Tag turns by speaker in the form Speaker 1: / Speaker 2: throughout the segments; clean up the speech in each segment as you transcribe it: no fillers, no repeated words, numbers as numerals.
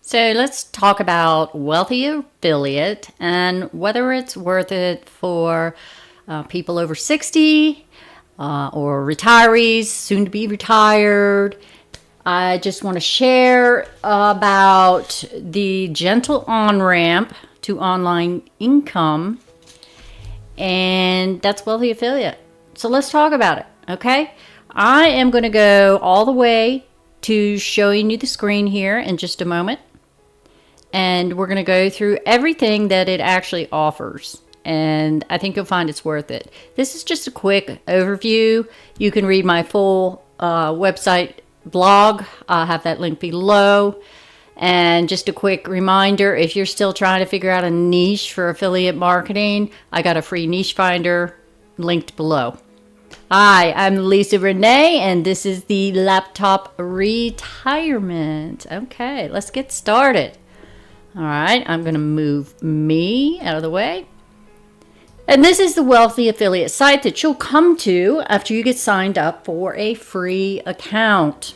Speaker 1: So let's talk about Wealthy Affiliate and whether it's worth it for people over 60 or retirees, soon to be retired. I just want to share about the gentle on ramp to online income, and that's Wealthy Affiliate. So let's talk about it, okay? I am going to go all the way to showing you the screen here in just a moment. And we're going to go through everything that it actually offers. And I think you'll find it's worth it. This is just a quick overview. You can read my full website blog. I'll have that link below. And just a quick reminder, if you're still trying to figure out a niche for affiliate marketing, I got a free niche finder linked below. Hi, I'm Lisa Renee, and this is the Laptop Retirement. Okay, let's get started. All right, I'm going to move me out of the way. And this is the Wealthy Affiliate site that you'll come to after you get signed up for a free account.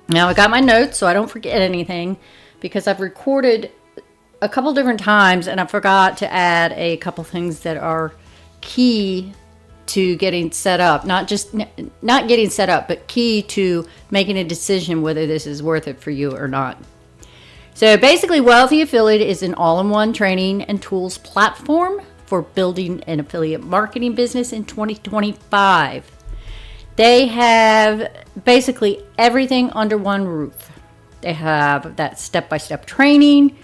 Speaker 1: Now, I got my notes so I don't forget anything because I've recorded a couple different times and I forgot to add a couple things that are key to getting set up. Not getting set up, but key to making a decision whether this is worth it for you or not. So basically, Wealthy Affiliate is an all-in-one training and tools platform for building an affiliate marketing business in 2025. They have basically everything under one roof. They have that step-by-step training.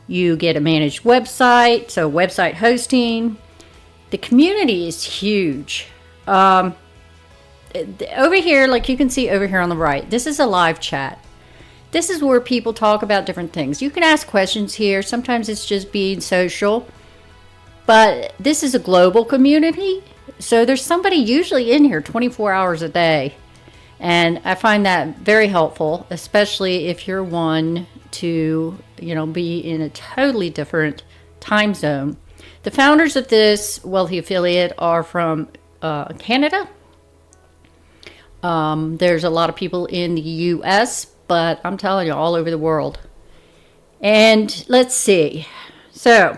Speaker 1: You get a managed website, so website hosting. The community is huge. Over here, like you can see over here on the right, this is a live chat. This is where people talk about different things. You can ask questions here. Sometimes it's just being social. But this is a global community. So there's somebody usually in here 24 hours a day. And I find that very helpful, especially if you're one to, be in a totally different time zone. The founders of this Wealthy Affiliate are from Canada. There's a lot of people in the U.S., but I'm telling you, all over the world. And let's see. So,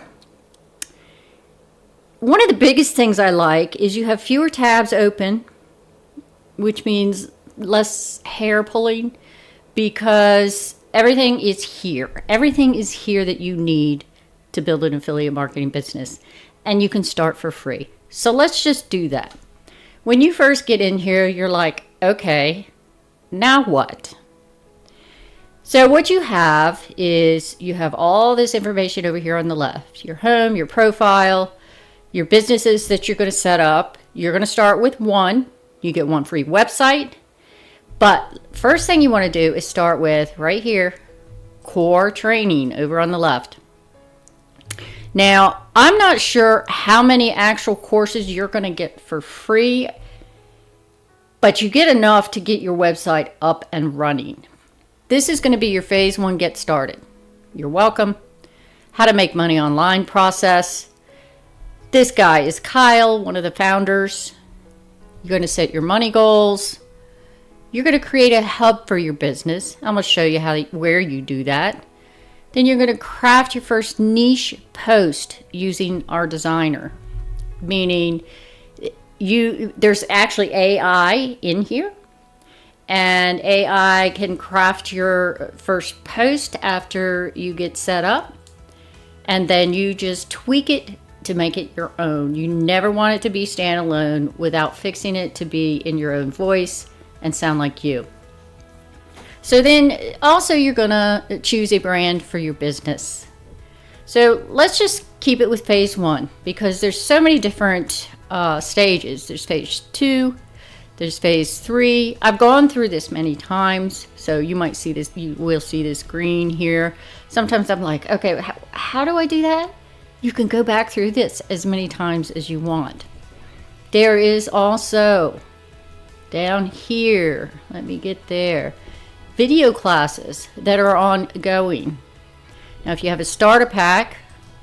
Speaker 1: one of the biggest things I like is you have fewer tabs open, which means less hair pulling, because everything is here. Everything is here that you need to build an affiliate marketing business. And you can start for free. So let's just do that. When you first get in here, you're like, okay, now what? So what you have is you have all this information over here on the left. Your home, your profile, your businesses that you're going to set up. You're going to start with one. You get one free website. But first thing you want to do is start with right here, core training over on the left. Now, I'm not sure how many actual courses you're going to get for free, but you get enough to get your website up and running. This is going to be your phase 1 get started. You're welcome. How to make money online process. This guy is Kyle, one of the founders. You're going to set your money goals. You're going to create a hub for your business. I'm going to show you where you do that. Then you're going to craft your first niche post using our designer. Meaning there's actually AI in here. And AI can craft your first post after you get set up. And then you just tweak it to make it your own. You never want it to be standalone without fixing it to be in your own voice and sound like you. So then also you're going to choose a brand for your business. So let's just keep it with phase 1 because there's so many different stages. There's phase 2. There's phase 3. I've gone through this many times, so you might see this, you will see this green here. Sometimes I'm like, okay, how do I do that? You can go back through this as many times as you want. There is also down here, let me get there, video classes that are ongoing. Now, if you have a starter pack,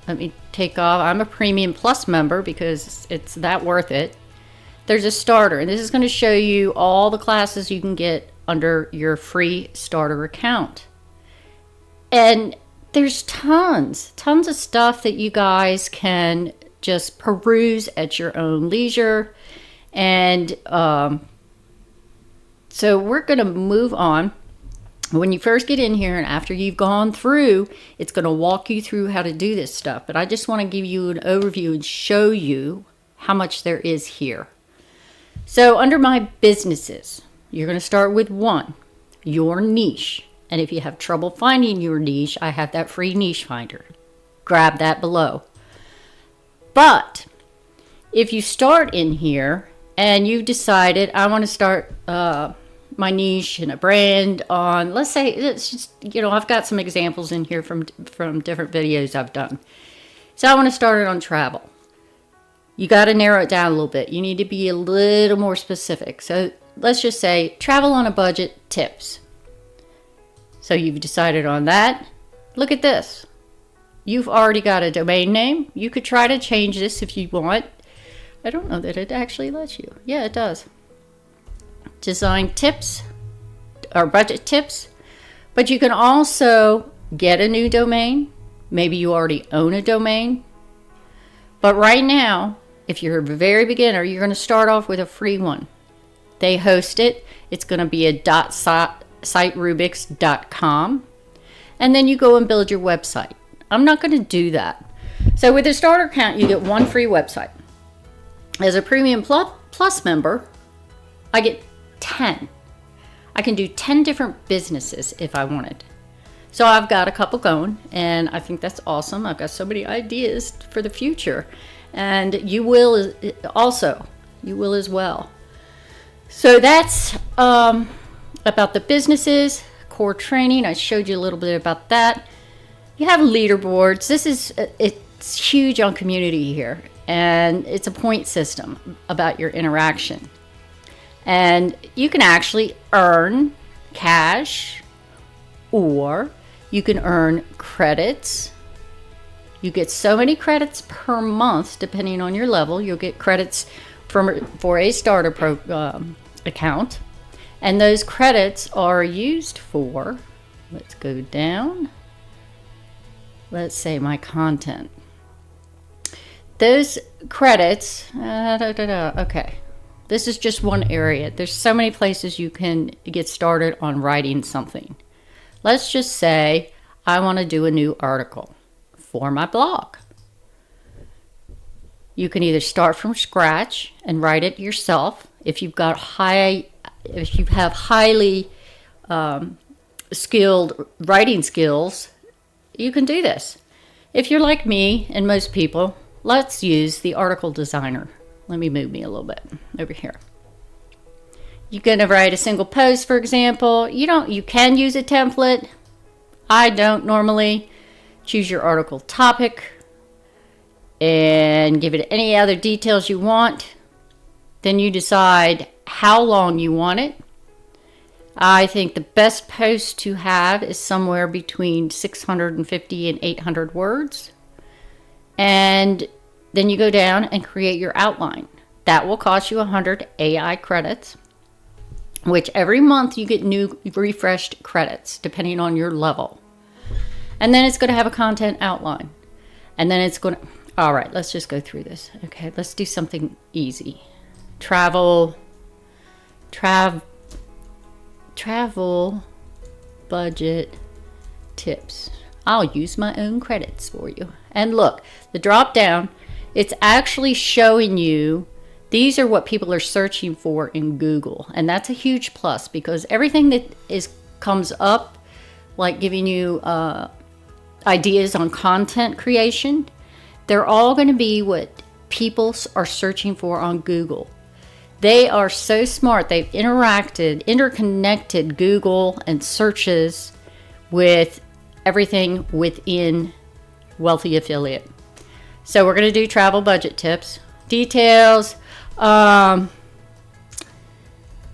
Speaker 1: let me take off. I'm a Premium Plus member because it's that worth it. There's a starter, and this is going to show you all the classes you can get under your free starter account. And there's tons of stuff that you guys can just peruse at your own leisure. And so we're going to move on. When you first get in here and after you've gone through, it's going to walk you through how to do this stuff. But I just want to give you an overview and show you how much there is here. So under my businesses, you're going to start with 1, your niche. And if you have trouble finding your niche, I have that free niche finder. Grab that below. But if you start in here and you've decided, I want to start my niche and a brand on, let's say, it's just, I've got some examples in here from different videos I've done. So I want to start it on travel. You got to narrow it down a little bit. You need to be a little more specific. So let's just say travel on a budget tips. So you've decided on that. Look at this. You've already got a domain name. You could try to change this if you want. I don't know that it actually lets you. Yeah, it does. Design tips or budget tips. But you can also get a new domain. Maybe you already own a domain. But right now, if you're a very beginner, you're going to start off with a free one. They host it. It's going to be a .siterubix.com. And then you go and build your website. I'm not going to do that. So with a starter account, you get 1 free website. As a Premium Plus member, I get 10. I can do 10 different businesses if I wanted. So I've got a couple going, and I think that's awesome. I've got so many ideas for the future. And you will also. You will as well. So that's about the businesses, core training. I showed you a little bit about that. You have leaderboards. It's huge on community here. And it's a point system about your interaction. And you can actually earn cash, or you can earn credits. You get so many credits per month, depending on your level. You'll get credits for a starter account. And those credits are used for, let's go down. Let's say my content. Those credits, okay. This is just one area. There's so many places you can get started on writing something. Let's just say I want to do a new article for my blog. You can either start from scratch and write it yourself. If you have highly skilled writing skills, you can do this. If you're like me and most people, let's use the article designer. Let me move me a little bit over here. You're going to write a single post, for example. You can use a template. I don't normally. Choose your article topic and give it any other details you want. Then you decide how long you want it. I think the best post to have is somewhere between 650 and 800 words. And then you go down and create your outline. That will cost you 100 AI credits, which every month you get new refreshed credits depending on your level. And then it's going to have a content outline. And then it's going to, all right, let's just go through this. Okay, let's do something easy. Travel budget tips. I'll use my own credits for you. And look, the drop down, it's actually showing you these are what people are searching for in Google. And that's a huge plus because everything that comes up, like giving you ideas on content creation, they're all going to be what people are searching for on Google. They are so smart. They've interconnected Google and searches with everything within Wealthy Affiliate. So we're going to do travel budget tips. Details.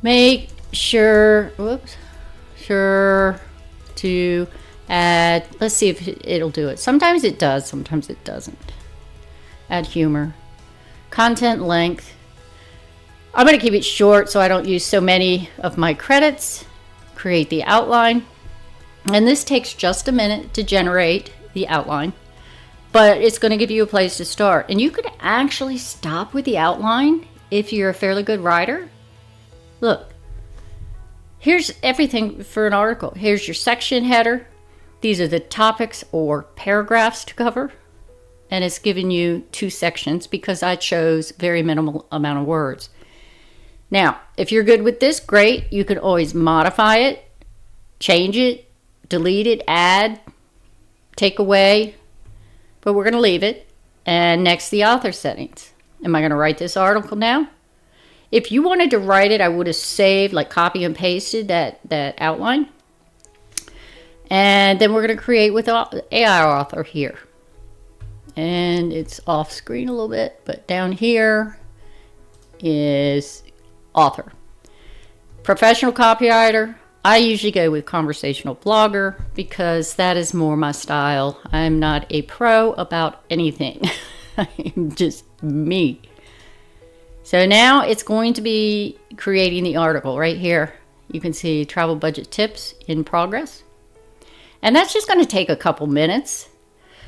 Speaker 1: Make sure to add, let's see if it'll do it. Sometimes it does, sometimes it doesn't. Add humor. Content length. I'm going to keep it short so I don't use so many of my credits. Create the outline. And this takes just a minute to generate the outline, but it's going to give you a place to start. And you could actually stop with the outline if you're a fairly good writer. Look, here's everything for an article. Here's your section header. These are the topics or paragraphs to cover. And it's giving you 2 sections because I chose very minimal amount of words. Now, if you're good with this, great. You can always modify it, change it, delete it, add, take away. But we're going to leave it. And next, the author settings. Am I going to write this article now? If you wanted to write it, I would have saved, like copy and pasted that outline. And then we're going to create with AI author here. And it's off screen a little bit, but down here is author. Professional copywriter. I usually go with conversational blogger because that is more my style. I'm not a pro about anything. I'm just me. So now it's going to be creating the article right here. You can see travel budget tips in progress. And that's just going to take a couple minutes.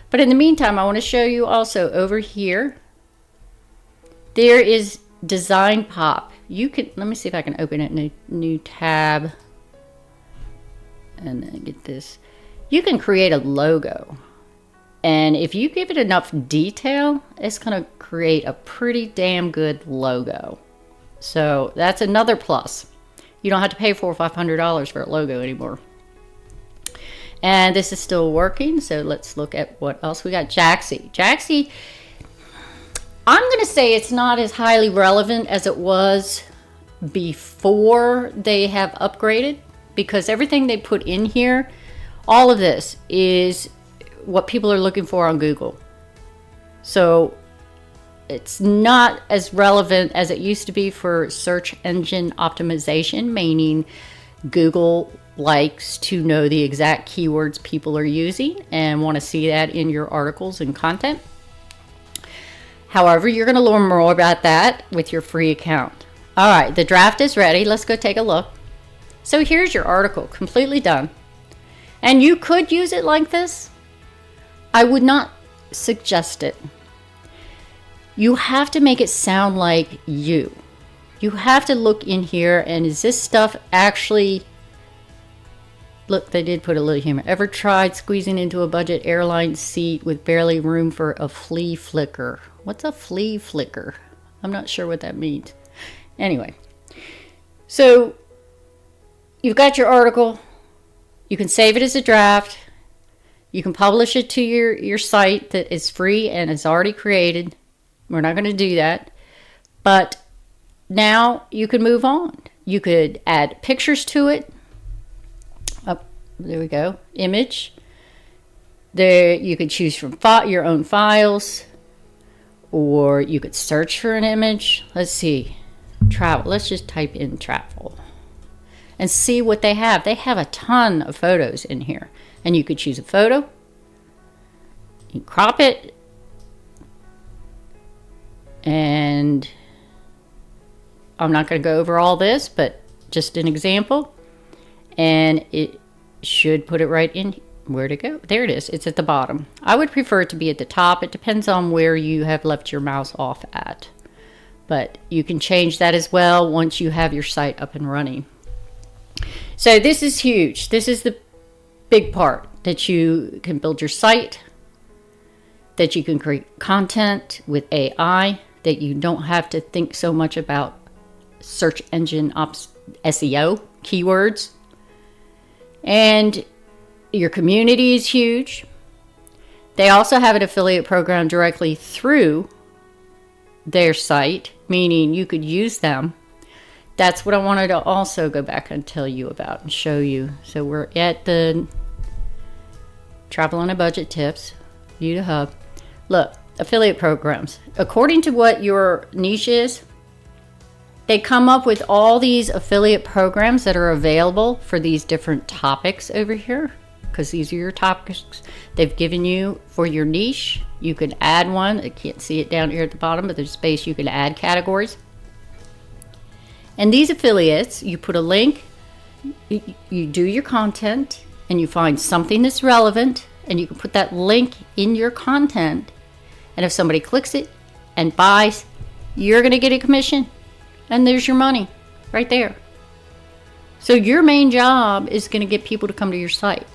Speaker 1: But in the meantime, I want to show you also over here. There is Design Pop. You can, let me see if I can open it in a new tab. And then get this. You can create a logo. And if you give it enough detail, it's going to create a pretty damn good logo. So that's another plus. You don't have to pay $400 or $500 for a logo anymore. And this is still working. So let's look at what else we got. Jaxie. Jaxie, I'm going to say it's not as highly relevant as it was before they have upgraded, because everything they put in here, all of this is what people are looking for on Google. So it's not as relevant as it used to be for search engine optimization, meaning Google likes to know the exact keywords people are using and want to see that in your articles and content. However, you're going to learn more about that with your free account. All right, the draft is ready. Let's go take a look. So here's your article, completely done. And you could use it like this. I would not suggest it. You have to make it sound like you. You have to look in here, and is this stuff actually... Look, they did put a little humor. Ever tried squeezing into a budget airline seat with barely room for a flea flicker? What's a flea flicker? I'm not sure what that means. Anyway, so you've got your article. You can save it as a draft. You can publish it to your site that is free and is already created. We're not going to do that. But now you can move on. You could add pictures to it. Oh, there we go. Image. There you could choose from your own files, or you could search for an image. Let's see. Travel. Let's just type in travel and see what they have. They have a ton of photos in here, and you could choose a photo. You crop it, and I'm not going to go over all this, but just an example. And it should put it right in. Where'd it go? There it is. It's at the bottom. I would prefer it to be at the top. It depends on where you have left your mouse off at. But you can change that as well once you have your site up and running. So this is huge. This is the big part, that you can build your site, that you can create content with AI, that you don't have to think so much about search engine SEO keywords. And your community is huge. They also have an affiliate program directly through their site, meaning you could use them. That's what I wanted to also go back and tell you about and show you. So we're at the Travel on a Budget Tips, View to Hub. Look, affiliate programs. According to what your niche is, they come up with all these affiliate programs that are available for these different topics over here, because these are your topics they've given you for your niche. You can add one. I can't see it down here at the bottom, but there's space you can add categories. And these affiliates, you put a link, you do your content, and you find something that's relevant, and you can put that link in your content, and if somebody clicks it and buys, you're going to get a commission, and there's your money right there. So your main job is going to get people to come to your site.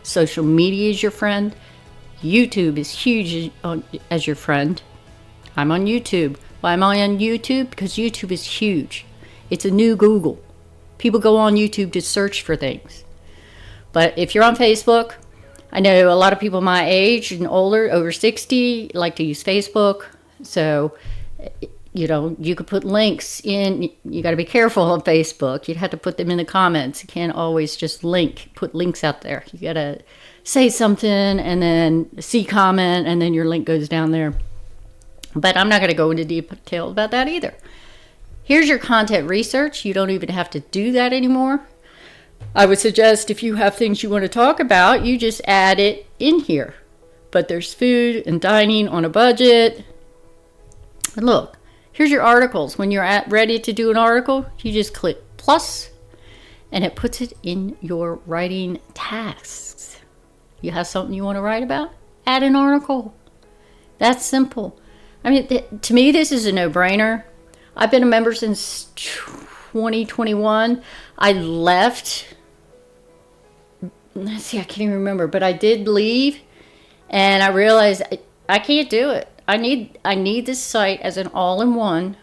Speaker 1: Social media is your friend. YouTube is huge as your friend. I'm on YouTube. Why am I on YouTube? Because YouTube is huge. It's a new Google. People go on YouTube to search for things. But if you're on Facebook, I know a lot of people my age and older, over 60, like to use Facebook. So, you could put links in. You got to be careful on Facebook. You'd have to put them in the comments. You can't always just put links out there. You got to say something and then see comment, and then your link goes down there. But I'm not going to go into detail about that either. Here's your content research. You don't even have to do that anymore. I would suggest if you have things you want to talk about, you just add it in here. But there's food and dining on a budget. And look, here's your articles. When you're ready to do an article, you just click plus, and it puts it in your writing tasks. You have something you want to write about? Add an article. That's simple. I mean, to me, this is a no-brainer. I've been a member since 2021. I left. Let's see, I can't even remember, but I did leave, and I realized I can't do it. I need this site as an all-in-one,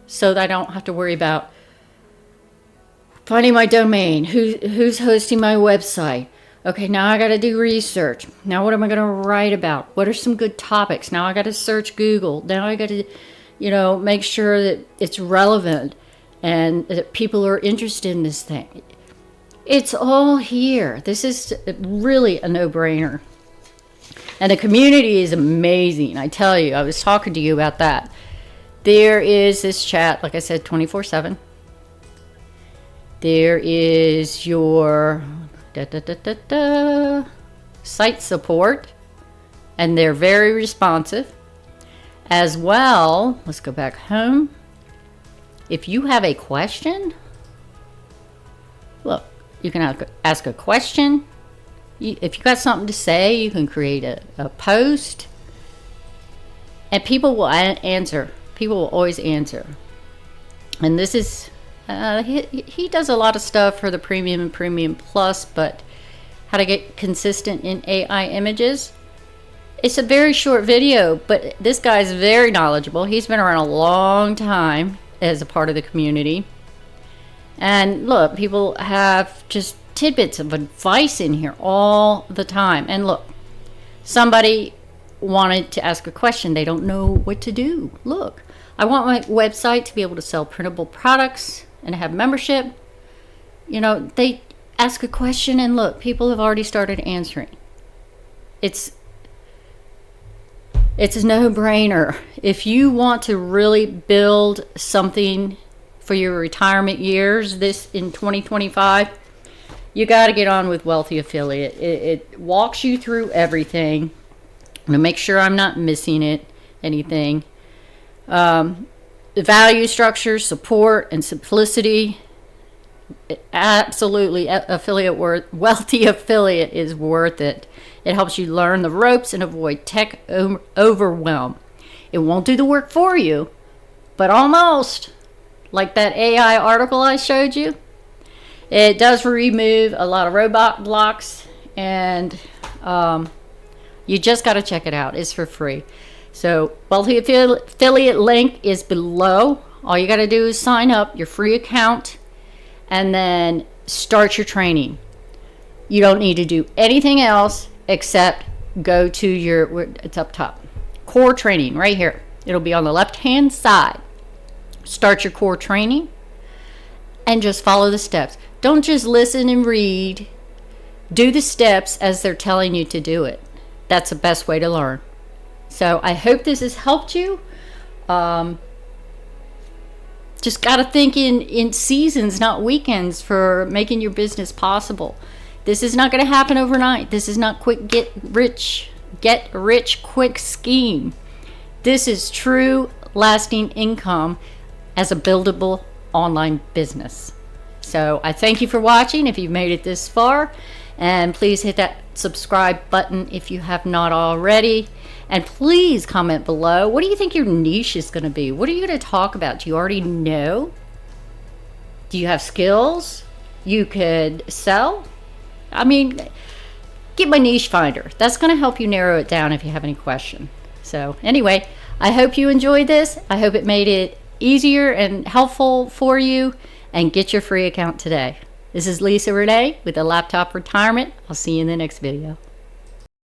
Speaker 1: so that I don't have to worry about finding my domain, who's hosting my website. Okay, now I got to do research. Now what am I going to write about? What are some good topics? Now I got to search Google. Now I got to, make sure that it's relevant and that people are interested in this thing. It's all here. This is really a no-brainer. And the community is amazing. I tell you, I was talking to you about that. There is this chat, like I said, 24/7. There is your site support, and they're very responsive. As well, let's go back home. If you have a question, look, you can ask a question. If you got something to say, you can create a post, and people will answer. People will always answer. And this is, he does a lot of stuff for the Premium and Premium Plus, but how to get consistent in AI images. It's a very short video, but this guy's very knowledgeable. He's been around a long time as a part of the community. And look, people have just tidbits of advice in here all the time. And look, somebody wanted to ask a question. They don't know what to do. Look, I want my website to be able to sell printable products and have membership. They ask a question, and look, people have already started answering. It's a no-brainer. If you want to really build something for your retirement years in 2025, you got to get on with Wealthy Affiliate. It walks you through everything. I'm going to make sure I'm not missing anything. The value structure, support, and simplicity. Absolutely, Wealthy Affiliate is worth it. It helps you learn the ropes and avoid tech overwhelm. It won't do the work for you, but almost. Like that AI article I showed you. It does remove a lot of robot blocks, and you just got to check it out. It's for free. So Wealthy Affiliate link is below. All you got to do is sign up your free account and then start your training. You don't need to do anything else except go to it's up top. Core training right here. It'll be on the left-hand side. Start your core training and just follow the steps. Don't just listen and read. Do the steps as they're telling you to do it. That's the best way to learn. So I hope this has helped you. Just got to think in seasons, not weekends, for making your business possible. This is not going to happen overnight. This is not quick get rich quick scheme. This is true lasting income as a buildable online business. So I thank you for watching if you've made it this far, And please hit that subscribe button if you have not already. And please comment below. What do you think your niche is going to be? What are you going to talk about? Do you already know? Do you have skills you could sell? I mean, get my niche finder. That's going to help you narrow it down if you have any question. So anyway, I hope you enjoyed this. I hope it made it easier and helpful for you. And get your free account today. This is Lisa Renee with the Laptop Retirement. I'll see you in the next video.